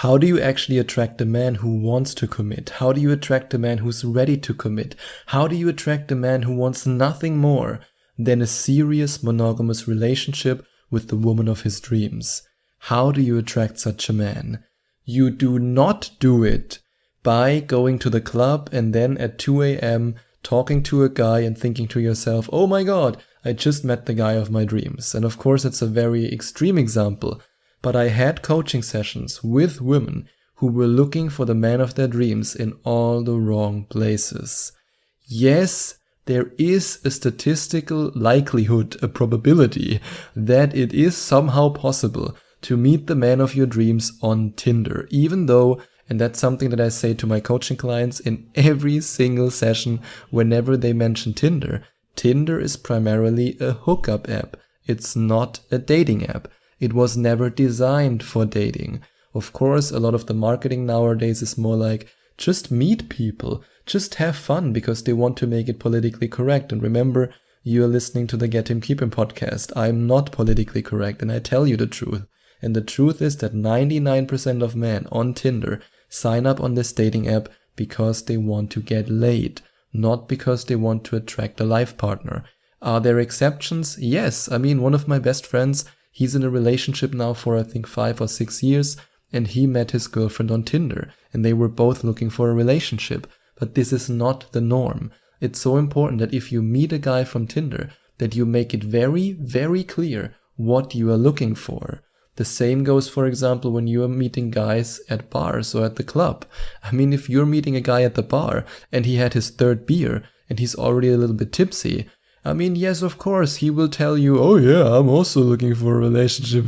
How do you actually attract a man who wants to commit? How do you attract a man who's ready to commit? How do you attract a man who wants nothing more than a serious monogamous relationship with the woman of his dreams? How do you attract such a man? You do not do it by going to the club and then at 2 a.m. talking to a guy and thinking to yourself, oh my god, I just met the guy of my dreams. And of course, it's a very extreme example, but I had coaching sessions with women who were looking for the man of their dreams in all the wrong places. Yes, there is a statistical likelihood, a probability, that it is somehow possible to meet the man of your dreams on Tinder, even though, and that's something that I say to my coaching clients in every single session whenever they mention Tinder, Tinder is primarily a hookup app. It's not a dating app. It was never designed for dating. Of course, a lot of the marketing nowadays is more like, just meet people, just have fun because they want to make it politically correct. And remember, you're listening to the Get Him Keep Him podcast. I'm not politically correct and I tell you the truth. And the truth is that 99% of men on Tinder sign up on this dating app because they want to get laid, not because they want to attract a life partner. Are there exceptions? Yes. I mean, one of my best friends, he's in a relationship now for I think 5 or 6 years, and he met his girlfriend on Tinder, and they were both looking for a relationship. But this is not the norm. It's so important that if you meet a guy from Tinder, that you make it very, very clear what you are looking for. The same goes, for example, when you are meeting guys at bars or at the club. I mean, if you're meeting a guy at the bar and he had his 3rd beer and he's already a little bit tipsy, I mean, yes, of course, he will tell you, oh yeah, I'm also looking for a relationship.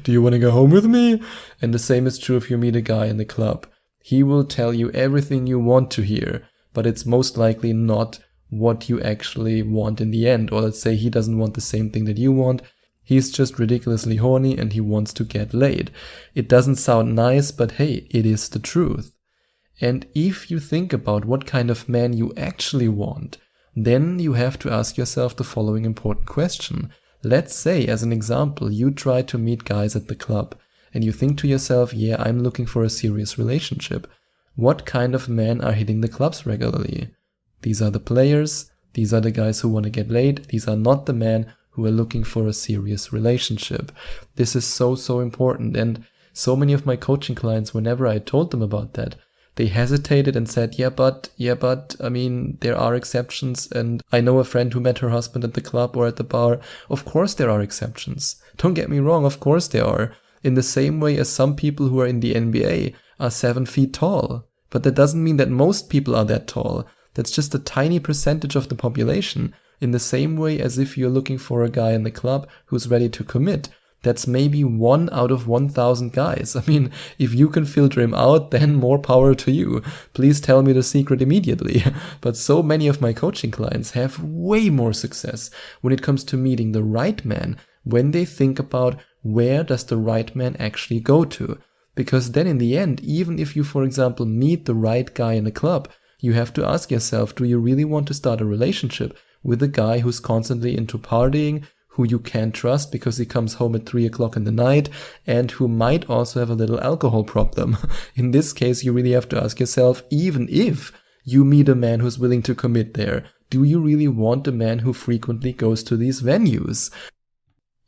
Do you want to go home with me? And the same is true if you meet a guy in the club. He will tell you everything you want to hear, but it's most likely not what you actually want in the end. Or let's say he doesn't want the same thing that you want. He's just ridiculously horny and he wants to get laid. It doesn't sound nice, but hey, it is the truth. And if you think about what kind of man you actually want, then you have to ask yourself the following important question. Let's say, as an example, you try to meet guys at the club and you think to yourself, yeah, I'm looking for a serious relationship. What kind of men are hitting the clubs regularly? These are the players. These are the guys who want to get laid. These are not the men who are looking for a serious relationship. This is so, so important. And so many of my coaching clients, whenever I told them about that, they hesitated and said, yeah, but, I mean, there are exceptions. And I know a friend who met her husband at the club or at the bar. Of course there are exceptions. Don't get me wrong. Of course there are. In the same way as some people who are in the NBA are 7 feet tall. But that doesn't mean that most people are that tall. That's just a tiny percentage of the population. In the same way as if you're looking for a guy in the club who's ready to commit, that's maybe 1 out of 1,000 guys. I mean, if you can filter him out, then more power to you. Please tell me the secret immediately. But so many of my coaching clients have way more success when it comes to meeting the right man when they think about where does the right man actually go to. Because then in the end, even if you, for example, meet the right guy in a club, you have to ask yourself, do you really want to start a relationship with a guy who's constantly into partying, who you can't trust because he comes home at 3 o'clock in the night, and who might also have a little alcohol problem? In this case, you really have to ask yourself, even if you meet a man who's willing to commit there, do you really want a man who frequently goes to these venues?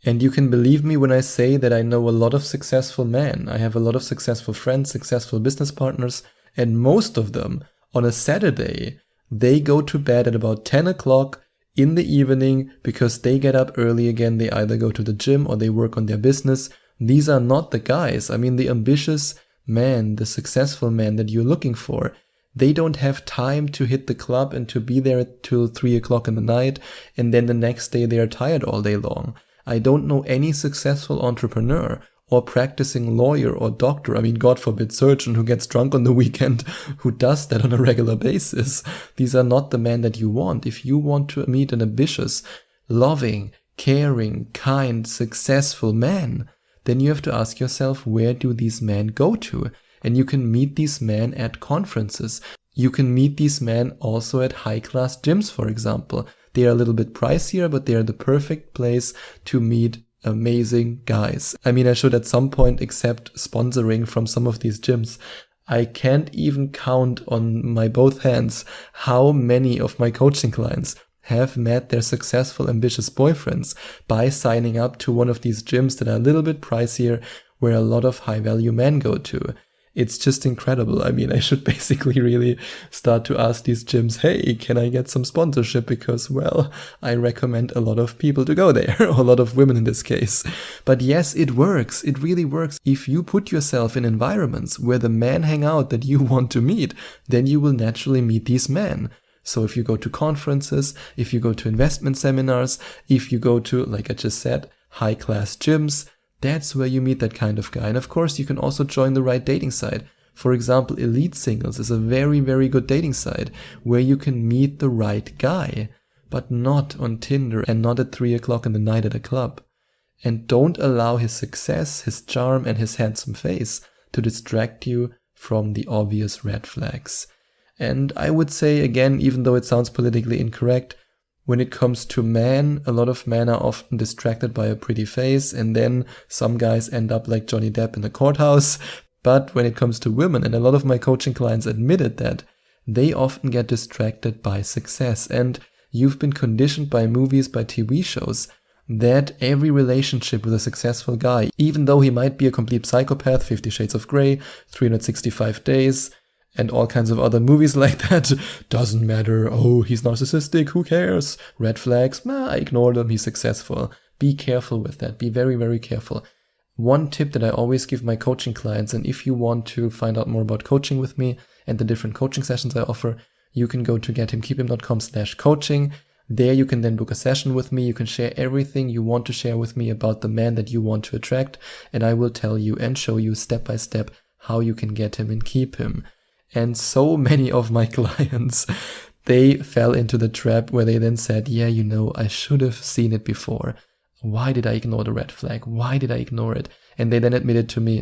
And you can believe me when I say that I know a lot of successful men. I have a lot of successful friends, successful business partners, and most of them, on a Saturday, they go to bed at about 10 o'clock in the evening because they get up early again. They either go to the gym or they work on their business. These are not the guys. I mean, the ambitious man, the successful man that you're looking for, they don't have time to hit the club and to be there till 3 o'clock in the night, and then the next day they are tired all day long. I don't know any successful entrepreneur or practicing lawyer or doctor, I mean, God forbid, surgeon who gets drunk on the weekend, who does that on a regular basis. These are not the men that you want. If you want to meet an ambitious, loving, caring, kind, successful man, then you have to ask yourself, where do these men go to? And you can meet these men at conferences. You can meet these men also at high-class gyms, for example. They are a little bit pricier, but they are the perfect place to meet amazing guys. I mean, I should at some point accept sponsoring from some of these gyms. I can't even count on my both hands how many of my coaching clients have met their successful, ambitious boyfriends by signing up to one of these gyms that are a little bit pricier, where a lot of high-value men go to. It's just incredible. I mean, I should basically really start to ask these gyms, hey, can I get some sponsorship? Because, well, I recommend a lot of people to go there, or a lot of women in this case. But yes, it works. It really works. If you put yourself in environments where the men hang out that you want to meet, then you will naturally meet these men. So if you go to conferences, if you go to investment seminars, if you go to, like I just said, high-class gyms, that's where you meet that kind of guy. And of course, you can also join the right dating site. For example, Elite Singles is a very, very good dating site where you can meet the right guy, but not on Tinder and not at 3 o'clock in the night at a club. And don't allow his success, his charm, and his handsome face to distract you from the obvious red flags. And I would say, again, even though it sounds politically incorrect, when it comes to men, a lot of men are often distracted by a pretty face, and then some guys end up like Johnny Depp in the courthouse. But when it comes to women, and a lot of my coaching clients admitted that, they often get distracted by success. And you've been conditioned by movies, by TV shows, that every relationship with a successful guy, even though he might be a complete psychopath, 50 Shades of Grey, 365 Days, and all kinds of other movies like that, doesn't matter. Oh, he's narcissistic, who cares? Red flags, I ignore them, he's successful. Be careful with that. Be very, very careful. One tip that I always give my coaching clients, and if you want to find out more about coaching with me and the different coaching sessions I offer, you can go to gethimkeephim.com/coaching. There you can then book a session with me. You can share everything you want to share with me about the man that you want to attract, and I will tell you and show you step by step how you can get him and keep him. And so many of my clients, they fell into the trap where they then said, yeah, I should have seen it before. Why did I ignore the red flag? Why did I ignore it? And they then admitted to me,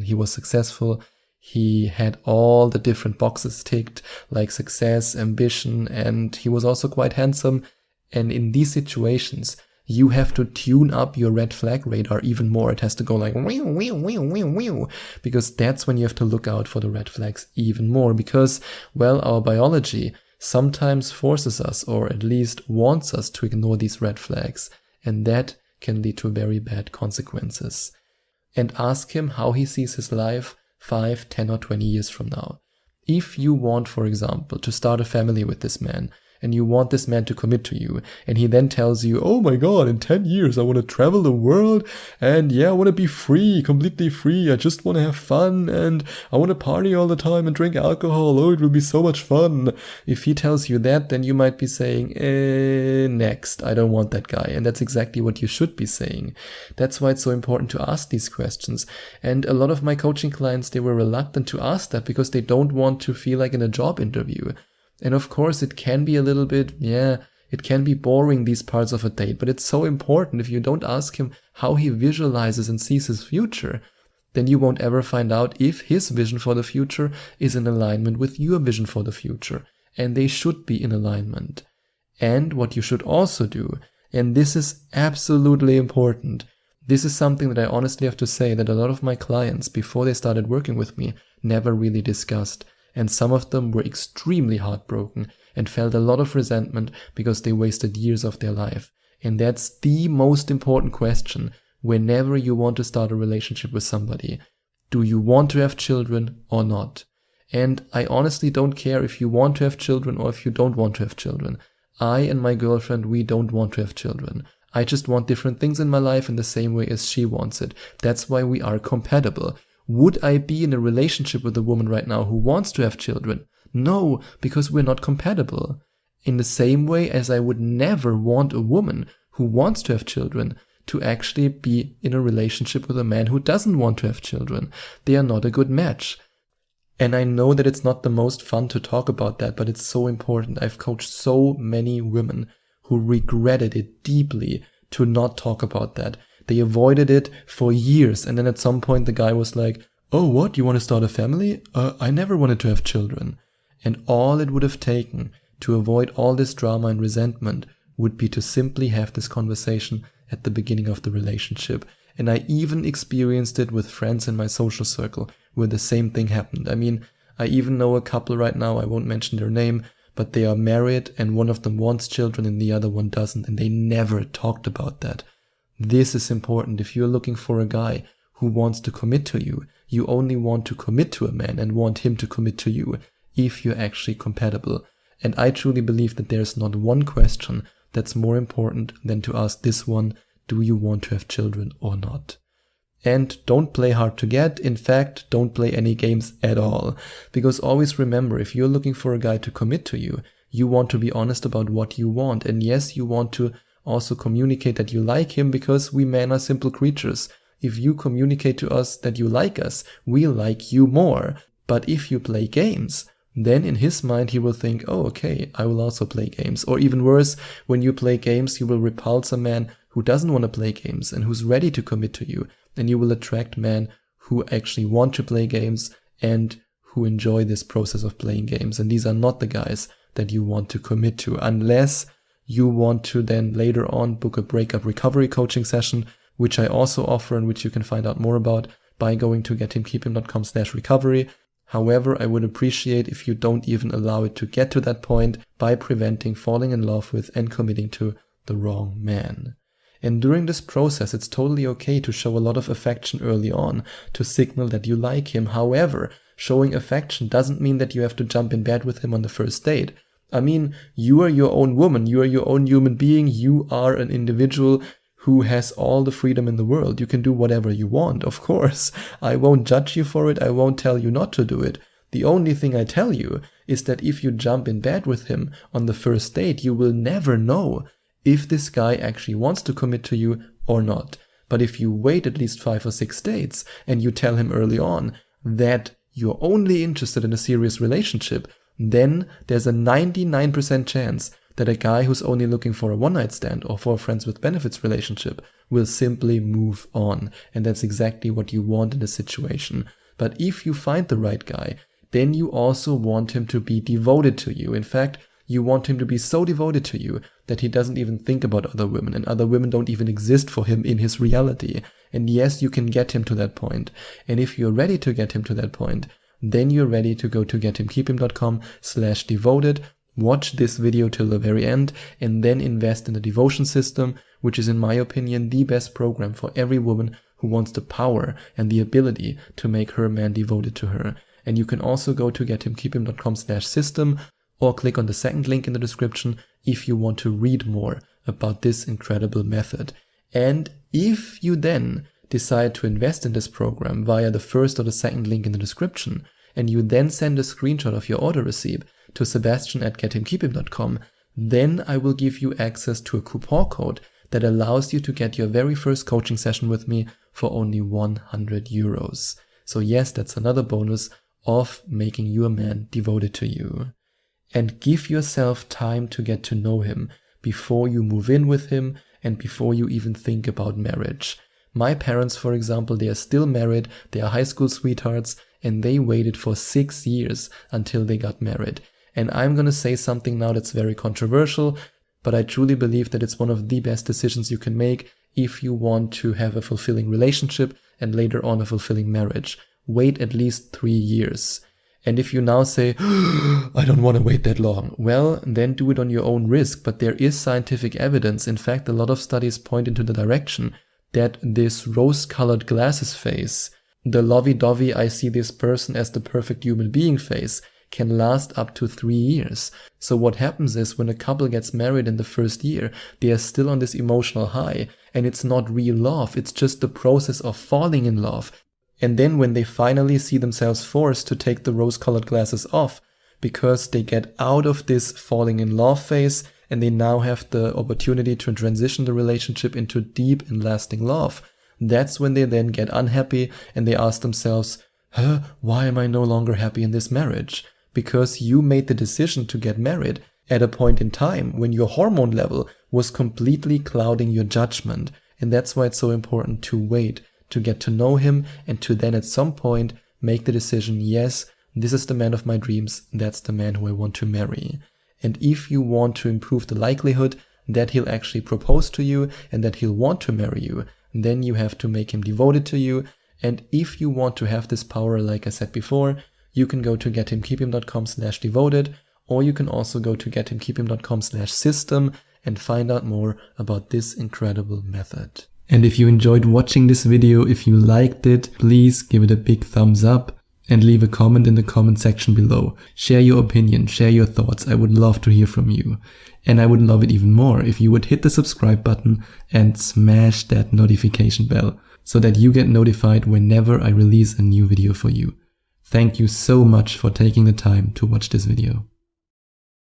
he was successful. He had all the different boxes ticked, like success, ambition, and he was also quite handsome. And in these situations, you have to tune up your red flag radar even more. It has to go like, whew, whew, whew, whew, whew, because that's when you have to look out for the red flags even more, because, well, our biology sometimes forces us, or at least wants us, to ignore these red flags, and that can lead to very bad consequences. And ask him how he sees his life 5, 10, or 20 years from now. If you want, for example, to start a family with this man, and you want this man to commit to you, and he then tells you, oh my god, in 10 years I want to travel the world, and I want to be free, completely free, I just want to have fun, and I want to party all the time and drink alcohol, oh, it will be so much fun. If he tells you that, then you might be saying, next, I don't want that guy. And that's exactly what you should be saying. That's why it's so important to ask these questions. And a lot of my coaching clients, they were reluctant to ask that because they don't want to feel like in a job interview. And of course, it can be a little bit, it can be boring, these parts of a date, but it's so important. If you don't ask him how he visualizes and sees his future, then you won't ever find out if his vision for the future is in alignment with your vision for the future. And they should be in alignment. And what you should also do, and this is absolutely important, this is something that I honestly have to say that a lot of my clients, before they started working with me, never really discussed. And some of them were extremely heartbroken and felt a lot of resentment because they wasted years of their life. And that's the most important question whenever you want to start a relationship with somebody. Do you want to have children or not? And I honestly don't care if you want to have children or if you don't want to have children. I and my girlfriend, we don't want to have children. I just want different things in my life in the same way as she wants it. That's why we are compatible. Would I be in a relationship with a woman right now who wants to have children? No, because we're not compatible. In the same way as I would never want a woman who wants to have children to actually be in a relationship with a man who doesn't want to have children. They are not a good match. And I know that it's not the most fun to talk about that, but it's so important. I've coached so many women who regretted it deeply to not talk about that. They avoided it for years, and then at some point the guy was like, oh, what, you want to start a family? I never wanted to have children. And all it would have taken to avoid all this drama and resentment would be to simply have this conversation at the beginning of the relationship. And I even experienced it with friends in my social circle where the same thing happened. I mean, I even know a couple right now, I won't mention their name, but they are married and one of them wants children and the other one doesn't, and they never talked about that. This is important. If you're looking for a guy who wants to commit to you, you only want to commit to a man and want him to commit to you if you're actually compatible. And I truly believe that there's not one question that's more important than to ask this one: do you want to have children or not? And don't play hard to get. In fact, don't play any games at all. Because always remember, if you're looking for a guy to commit to you, you want to be honest about what you want. And yes, you want to also communicate that you like him, because we men are simple creatures. If you communicate to us that you like us, we like you more. But if you play games, then in his mind he will think, oh, okay, I will also play games. Or even worse, when you play games, you will repulse a man who doesn't want to play games and who's ready to commit to you. And you will attract men who actually want to play games and who enjoy this process of playing games. And these are not the guys that you want to commit to, unless you want to then later on book a breakup recovery coaching session, which I also offer and which you can find out more about by going to gethimkeephim.com/recovery. However, I would appreciate if you don't even allow it to get to that point by preventing falling in love with and committing to the wrong man. And during this process, it's totally okay to show a lot of affection early on to signal that you like him. However, showing affection doesn't mean that you have to jump in bed with him on the first date. I mean, you are your own woman, you are your own human being, you are an individual who has all the freedom in the world. You can do whatever you want, of course. I won't judge you for it, I won't tell you not to do it. The only thing I tell you is that if you jump in bed with him on the first date, you will never know if this guy actually wants to commit to you or not. But if you wait at least 5 or 6 dates and you tell him early on that you're only interested in a serious relationship, then there's a 99% chance that a guy who's only looking for a one-night stand or for a friends with benefits relationship will simply move on. And that's exactly what you want in a situation. But if you find the right guy, then you also want him to be devoted to you. In fact, you want him to be so devoted to you that he doesn't even think about other women, and other women don't even exist for him in his reality. And yes, you can get him to that point. And if you're ready to get him to that point, then you're ready to go to gethimkeephim.com/devoted, watch this video till the very end, and then invest in the devotion system, which is in my opinion the best program for every woman who wants the power and the ability to make her man devoted to her. And you can also go to gethimkeephim.com/system or click on the second link in the description if you want to read more about this incredible method. And if you then decide to invest in this program via the first or the second link in the description, and you then send a screenshot of your order receipt to sebastian@gethimkeephim.com, then I will give you access to a coupon code that allows you to get your very first coaching session with me for only 100 euros. So yes, that's another bonus of making your man devoted to you. And give yourself time to get to know him before you move in with him and before you even think about marriage. My parents, for example, they are still married, they are high school sweethearts, and they waited for 6 years until they got married. And I'm gonna say something now that's very controversial, but I truly believe that it's one of the best decisions you can make if you want to have a fulfilling relationship and later on a fulfilling marriage. Wait at least 3 years. And if you now say, I don't want to wait that long, well, then do it on your own risk. But there is scientific evidence. In fact, a lot of studies point into the direction that this rose-colored glasses phase, the lovey-dovey, I see this person as the perfect human being phase, can last up to 3 years. So what happens is when a couple gets married in the first year, they are still on this emotional high. And it's not real love. It's just the process of falling in love. And then when they finally see themselves forced to take the rose-colored glasses off because they get out of this falling in love phase and they now have the opportunity to transition the relationship into deep and lasting love, that's when they then get unhappy and they ask themselves, why am I no longer happy in this marriage? Because you made the decision to get married at a point in time when your hormone level was completely clouding your judgment. And that's why it's so important to wait, to get to know him, and to then at some point make the decision, yes, this is the man of my dreams, that's the man who I want to marry. And if you want to improve the likelihood that he'll actually propose to you and that he'll want to marry you, then you have to make him devoted to you. And if you want to have this power, like I said before, you can go to gethimkeephim.com/devoted, or you can also go to gethimkeephim.com/system and find out more about this incredible method. And if you enjoyed watching this video, if you liked it, please give it a big thumbs up and leave a comment in the comment section below. Share your opinion, share your thoughts. I would love to hear from you. And I would love it even more if you would hit the subscribe button and smash that notification bell so that you get notified whenever I release a new video for you. Thank you so much for taking the time to watch this video.